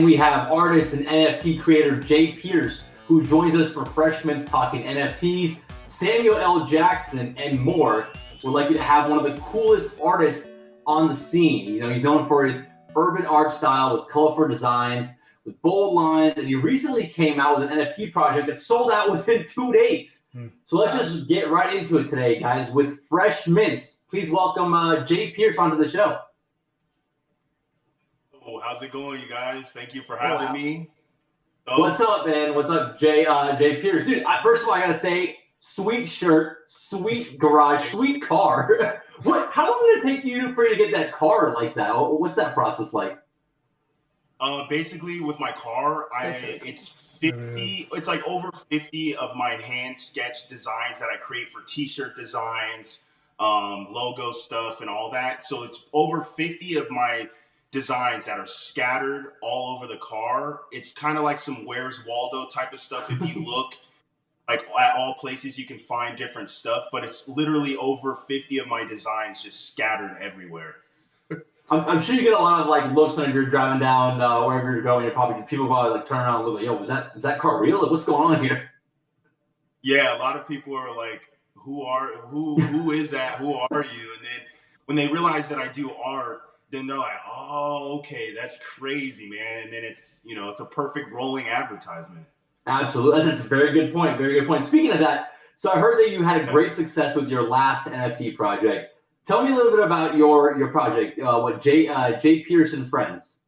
We have artist and NFT creator Jay Pierce, who joins us for Freshmen's Talking NFTs, Samuel L. Jackson, and more. We're lucky to have one of the coolest artists on the scene. He's known for his urban art style with colorful designs, with bold lines, and he recently came out with an NFT project that sold out within 2 days. So let's just get right into it today, guys, with Fresh Mints. Please welcome Jay Pierce onto the show. Oh, how's it going, you guys? Thank you for having me. What's up, man? What's up, Jay Pierce? Dude, first of all, I gotta say, sweet shirt, sweet garage, sweet car. How long did it take you to get that car like that? What's that process like? Basically, with my car, it's 50. It's like over 50 of my hand sketched designs that I create for T-shirt designs, logo stuff, and all that. So it's over 50 of my designs that are scattered all over the car. It's kind of like some Where's Waldo type of stuff. If you look like at all places, you can find different stuff, but it's literally over 50 of my designs just scattered everywhere. I'm sure you get a lot of looks when you're driving down wherever you're going. People probably turn around and look like, "Yo, is that car real? What's going on here?" Yeah, a lot of people are like, who is that? Who are you? And then when they realize that I do art, then they're like, "Oh, okay, that's crazy, man." And then it's a perfect rolling advertisement. Absolutely, that's a very good point. Very good point. Speaking of that, so I heard that you had a great success with your last NFT project. Tell me a little bit about your project. What Jay Pierce and Friends?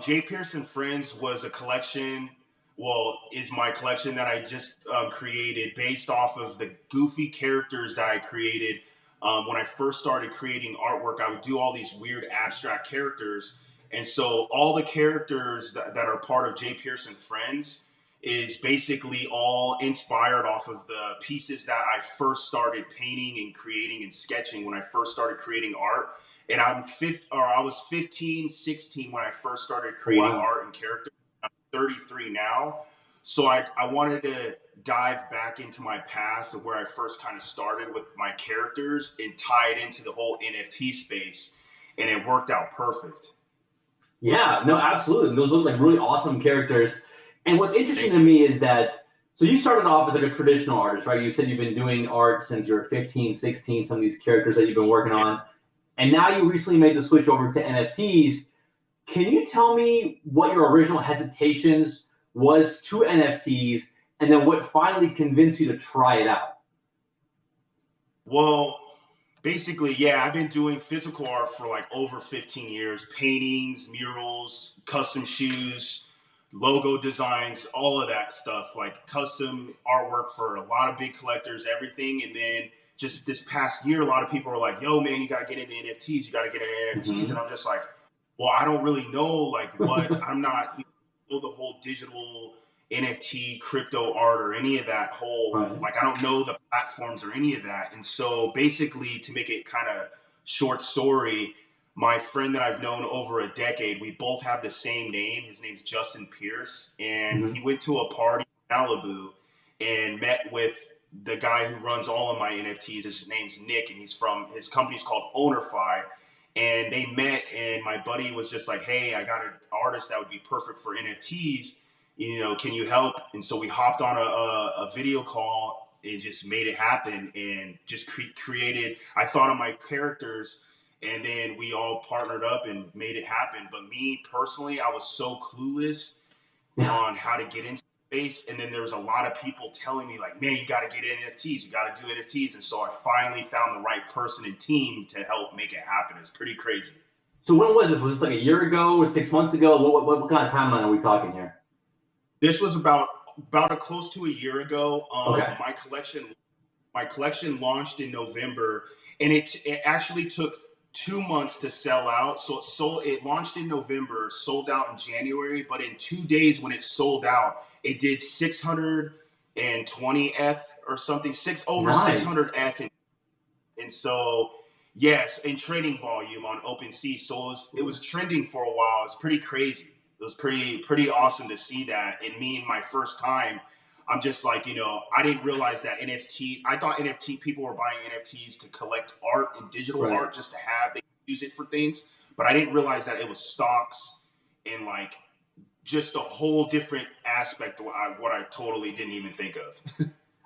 Jay Pierce and Friends was a collection. Well, is my collection that I just created based off of the goofy characters that I created. When I first started creating artwork, I would do all these weird abstract characters. And so all the characters that are part of Jay Pierce and Friends is basically all inspired off of the pieces that I first started painting and creating and sketching when I first started creating art. And I was 15, 16 when I first started creating art and characters. I'm 33 now. So I wanted to dive back into my past of where I first kind of started with my characters and tie it into the whole NFT space. And it worked out perfect. Yeah, no, absolutely. Those look like really awesome characters. And what's interesting to me is that, so you started off as like a traditional artist, right? You said you've been doing art since you were 15, 16, some of these characters that you've been working on. And now you recently made the switch over to NFTs. Can you tell me what your original hesitations was to NFTs, and then what finally convinced you to try it out? Well, basically, yeah, I've been doing physical art for like over 15 years, paintings, murals, custom shoes, logo designs, all of that stuff, like custom artwork for a lot of big collectors, everything. And then just this past year, a lot of people are like, "Yo, man, you got to get into NFTs. You got to get into NFTs." And I'm just like, well, I don't really know like what I'm not the whole digital NFT crypto art or any of that whole like I don't know the platforms or any of that. And so basically, to make it kind of short story, my friend that I've known over a decade, we both have the same name. His name's Justin Pierce, and he went to a party in Malibu and met with the guy who runs all of my NFTs. His name's Nick, and his company's called Ownerfi. And they met, and my buddy was just like, "Hey, I got an artist that would be perfect for NFTs. Can you help?" And so we hopped on a video call and just made it happen and just created. I thought of my characters, and then we all partnered up and made it happen. But me personally, I was so clueless on how to get into space. And then there was a lot of people telling me like, "Man, you got to get NFTs. You got to do NFTs." And so I finally found the right person and team to help make it happen. It's pretty crazy. So when was this? Was this like a year ago or 6 months ago? What kind of timeline are we talking here? This was about close to a year ago. My collection launched in November, and it actually took 2 months to sell out. So it launched in November, sold out in January, but in 2 days when it sold out, it did 620 F or something, 600 F. And so, yes, in trading volume on OpenSea. So it was trending for a while. It's pretty crazy. It was pretty awesome to see that. And me, in my first time, I'm just like, I didn't realize that NFT, I thought people were buying NFTs to collect art and digital art just to have, they use it for things. But I didn't realize that it was stocks in like just a whole different aspect of what I totally didn't even think of.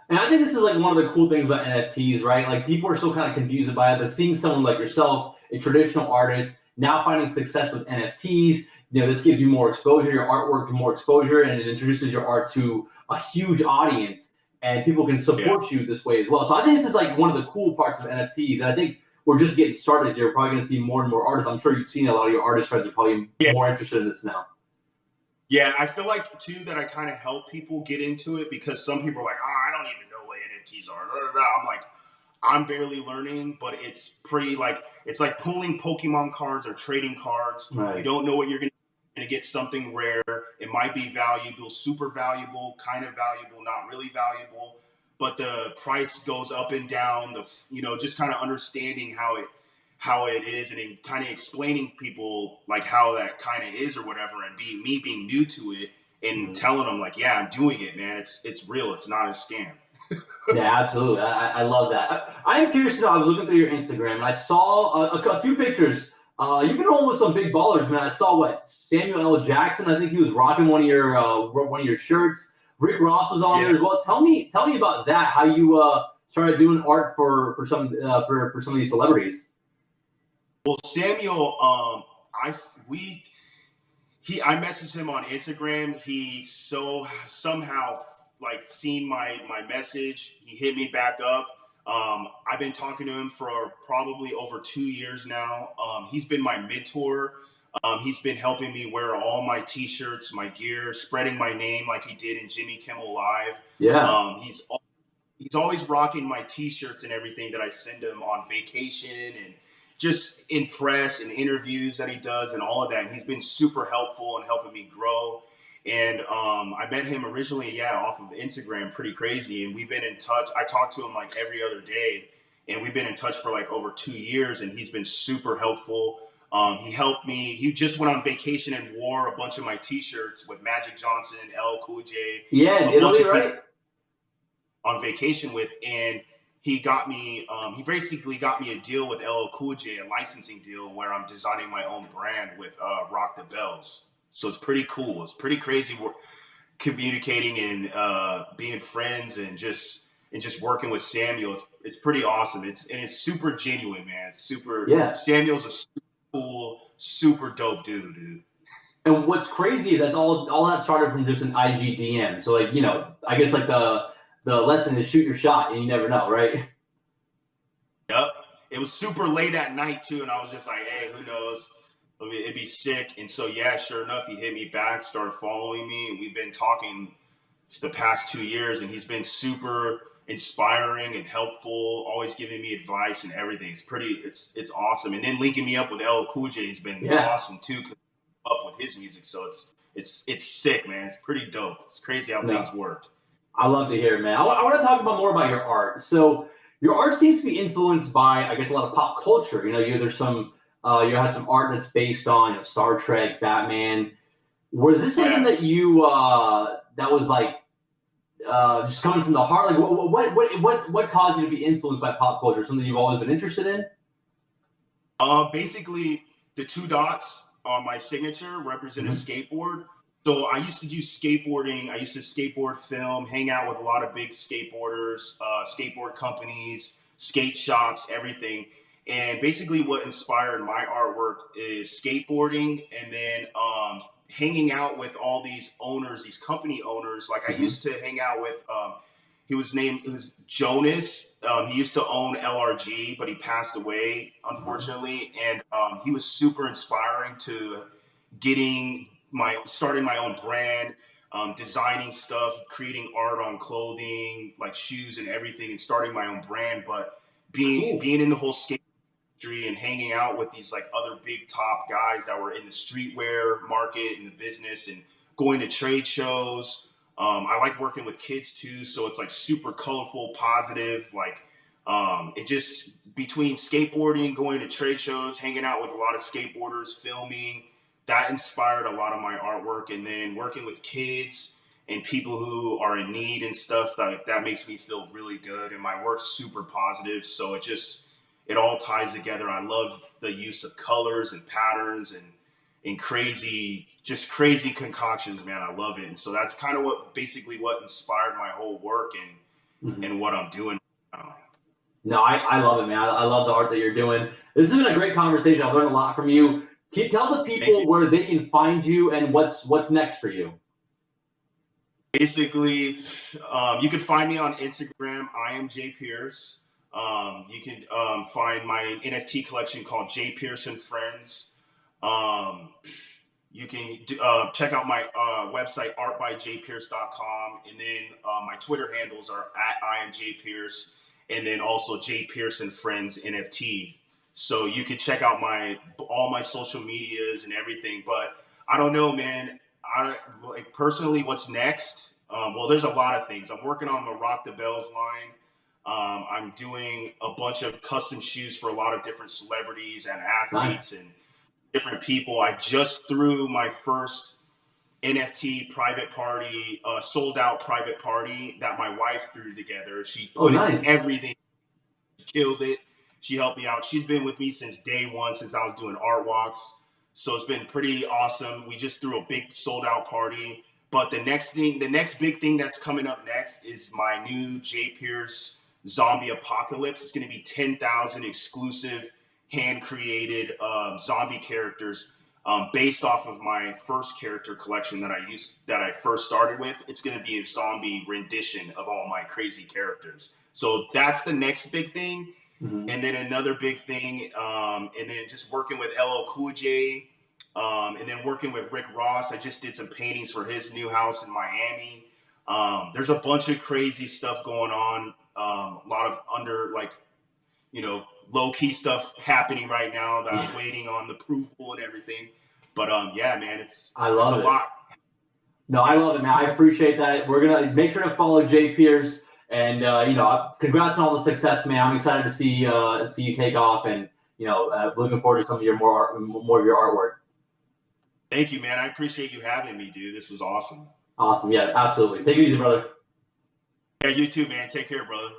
And I think this is like one of the cool things about NFTs, right? Like people are still kind of confused by it, but seeing someone like yourself, a traditional artist, now finding success with NFTs, this gives you more exposure, your artwork to more exposure, and it introduces your art to a huge audience, and people can Yeah. support you this way as well. So I think this is like one of the cool parts of NFTs, and I think we're just getting started. You're probably going to see more and more artists. I'm sure you've seen a lot of your artist friends are probably more interested in this now. Yeah, I feel like too that I kind of help people get into it because some people are like, oh, I don't even know what NFTs are. I'm like, I'm barely learning, but it's pretty like it's like pulling Pokemon cards or trading cards. Right. You don't know what you're going to get something rare. It might be valuable, super valuable, kind of valuable, not really valuable, but the price goes up and down. Just kind of understanding how it is and kind of explaining people like how that kind of is or whatever, and being new to it and telling them like, yeah, I'm doing it, man. It's real. It's not a scam. Yeah, absolutely. I love that. I'm curious to know. I was looking through your Instagram and I saw a few pictures. You've been rolling with some big ballers, man. I saw Samuel L. Jackson. I think he was rocking one of your shirts. Rick Ross was on there as well. Tell me about that. How you started doing art for some of these celebrities. Well, Samuel, I messaged him on Instagram. He somehow like seen my message. He hit me back up. I've been talking to him for probably over 2 years now. He's been my mentor. He's been helping me wear all my T-shirts, my gear, spreading my name like he did in Jimmy Kimmel Live. Yeah. He's always rocking my T-shirts and everything that I send him on vacation and just in press and interviews that he does and all of that. And he's been super helpful in helping me grow. And I met him originally, off of Instagram, pretty crazy. And we've been in touch. I talk to him like every other day. And we've been in touch for like over 2 years. And he's been super helpful. He helped me. He just went on vacation and wore a bunch of my T-shirts with Magic Johnson, LL Cool J. Yeah, in Italy, right? On vacation with, and he got me. He basically got me a deal with LL Cool J, a licensing deal where I'm designing my own brand with Rock the Bells. So it's pretty cool. It's pretty crazy. We're communicating and being friends and just working with Samuel. It's pretty awesome. It's super genuine, man. It's super. Yeah. Samuel's a super cool, super dope dude. And what's crazy is that's all that started from just an IG DM. So I guess like the lesson is shoot your shot and you never know, right? Yep. It was super late at night too, and I was just like, hey, who knows? I mean, it'd be sick. And so sure enough, he hit me back, started following me, and we've been talking the past 2 years, and he's been super inspiring and helpful, always giving me advice and everything. It's awesome. And then linking me up with LL Cool J has been awesome too, cause I'm up with his music. So it's sick, man. It's pretty dope. It's crazy how things work. I love to hear it, man. I want to talk more about your art. So your art seems to be influenced by, I guess, a lot of pop culture. You had some art that's based on Star Trek, Batman. Was this something that you that was like just coming from the heart? Like, what caused you to be influenced by pop culture? Something you've always been interested in? Basically, the 2 dots on my signature represent a skateboard. So I used to do skateboarding. I used to skateboard film, hang out with a lot of big skateboarders, skateboard companies, skate shops, everything. And basically what inspired my artwork is skateboarding and then hanging out with all these owners, these company owners. Like I used to hang out with, it was Jonas. He used to own LRG, but he passed away, unfortunately. And he was super inspiring to starting my own brand, designing stuff, creating art on clothing, like shoes and everything, and starting my own brand. But being in the whole skate industry and hanging out with these like other big top guys that were in the streetwear market and the business and going to trade shows. I like working with kids too, so it's like super colorful, positive. Like it just between skateboarding, going to trade shows, hanging out with a lot of skateboarders, filming. That inspired a lot of my artwork, and then working with kids and people who are in need and stuff, that makes me feel really good. And my work's super positive, so it all ties together. I love the use of colors and patterns, and and just crazy concoctions, man. I love it. And so that's kind of basically what inspired my whole work and what I'm doing now. No, I love it, man. I love the art that you're doing. This has been a great conversation. I've learned a lot from you. Can you tell the people where they can find you and what's next for you? Basically, you can find me on Instagram. I am Jay Pierce. You can find my NFT collection called Jay Pierce and Friends. You can check out my website, artbyjpierce.com. And then my Twitter handles are @IamJPierce. And then also Jay Pierce and Friends NFT. So you can check out all my social medias and everything. But I don't know, man. Personally, what's next? Well, there's a lot of things. I'm working on the Rock the Bells line. I'm doing a bunch of custom shoes for a lot of different celebrities and athletes and different people. I just threw my first NFT private party, sold out private party that my wife threw together. She put in everything, killed it. She helped me out. She's been with me since day one, since I was doing art walks. So it's been pretty awesome. We just threw a big sold out party. But the next big thing that's coming up next is my new Jay Pierce Zombie Apocalypse. It's going to be 10,000 exclusive hand-created zombie characters based off of my first character collection that I first started with. It's going to be a zombie rendition of all my crazy characters. So that's the next big thing. And then another big thing, and then just working with LL Cool J, and then working with Rick Ross. I just did some paintings for his new house in Miami. There's a bunch of crazy stuff going on. A lot of low-key stuff happening right now that I'm waiting on the approval and everything. But yeah, man, I love it. A lot. No, I love it, man. I appreciate that. We're gonna make sure to follow Jay Pierce, and congrats on all the success, man. I'm excited to see you take off, and looking forward to some of your more of your artwork. Thank you, man. I appreciate you having me, dude. This was awesome. Awesome. Yeah, absolutely. Take it easy, brother. Yeah, you too, man. Take care, brother.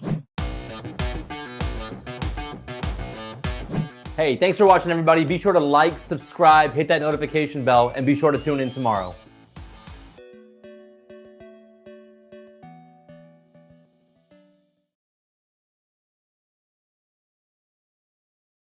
Hey, thanks for watching, everybody. Be sure to like, subscribe, hit that notification bell, and be sure to tune in tomorrow.